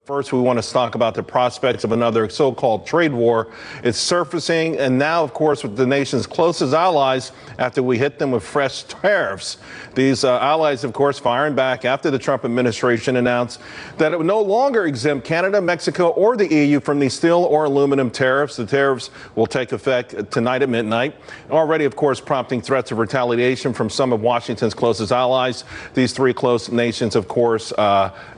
First, we want to talk about the prospects of another so-called trade war. It's surfacing, and now, of course, with the nation's closest allies after we hit them with fresh tariffs. These allies, of course, firing back after the Trump administration announced that it would no longer exempt Canada, Mexico, or the EU from these steel or aluminum tariffs. The tariffs will take effect tonight at midnight. Already, of course, prompting threats of retaliation from some of Washington's closest allies. These three close nations, of course,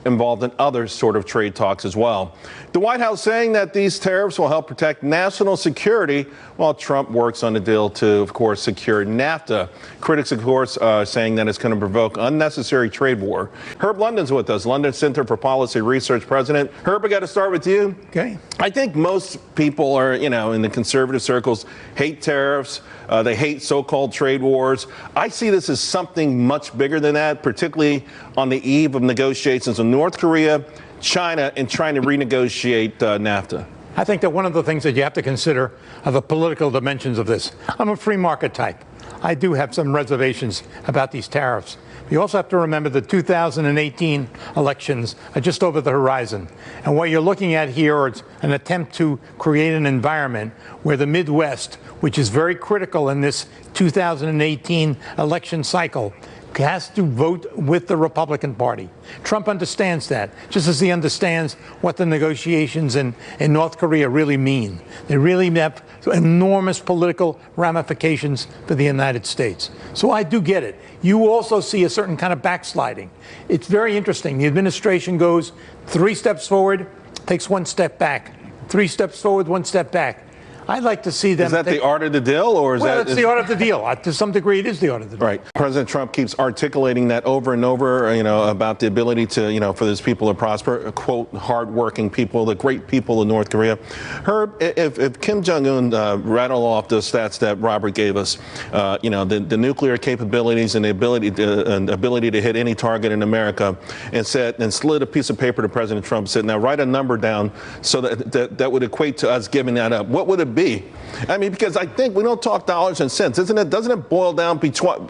involved in other sort of trade talks as well. The White House saying that these tariffs will help protect national security while Trump works on a deal to, of course, secure NAFTA. Critics, of course, are saying that it's going to provoke unnecessary trade war. Herb London's with us, London Center for Policy Research president. Herb, I got to start with you. Okay. I think most people are, in the conservative circles, hate tariffs. They hate so-called trade wars. I see this as something much bigger than that, particularly on the eve of negotiations with North Korea, China, and trying to renegotiate NAFTA. I think that one of the things that you have to consider are the political dimensions of this. I'm a free market type. I do have some reservations about these tariffs. You also have to remember the 2018 elections are just over the horizon. And what you're looking at here is an attempt to create an environment where the Midwest, which is very critical in this 2018 election cycle, has to vote with the Republican Party. Trump understands that, just as he understands what the negotiations in North Korea really mean. They really have enormous political ramifications for the United States. So I do get it. You also see a certain kind of backsliding. It's very interesting. The administration goes 3 steps forward, takes 1 step back. 3 steps forward, 1 step back. I'd like to see them. Is that the art of the deal, or is well, that? Well, it's the art of the deal. To some degree, it is the art of the deal. Right. President Trump keeps articulating that over and over, about the ability to, for those people to prosper, quote, hardworking people, the great people of North Korea. Herb, if Kim Jong-un rattle off the stats that Robert gave us, the nuclear capabilities and the ability to hit any target in America, and slid a piece of paper to President Trump, said, now write a number down so that would equate to us giving that up. What would it be? I mean, because I think we don't talk dollars and cents, isn't it? Doesn't it boil down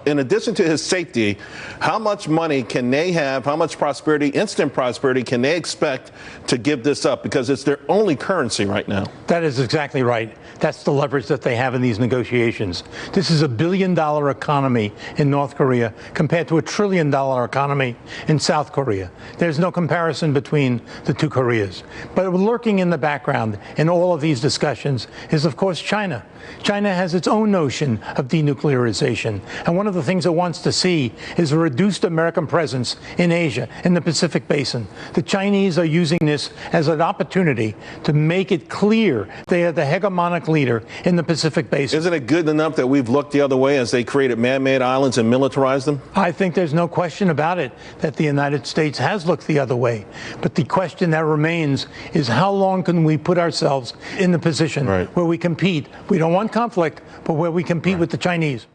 in addition to his safety, how much money can they have, how much prosperity, instant prosperity, can they expect to give this up? Because it's their only currency right now. That is exactly right. That's the leverage that they have in these negotiations. This is $1 billion economy in North Korea compared to $1 trillion economy in South Korea. There's no comparison between the two Koreas. But lurking in the background in all of these discussions is, of course, China. China has its own notion of denuclearization. And one of the things it wants to see is a reduced American presence in Asia, in the Pacific Basin. The Chinese are using this as an opportunity to make it clear they are the hegemonic leader in the Pacific Basin. Isn't it good enough that we've looked the other way as they created man-made islands and militarized them? I think there's no question about it that the United States has looked the other way. But the question that remains is how long can we put ourselves in the position where we compete? We don't want conflict, but where we compete with the Chinese.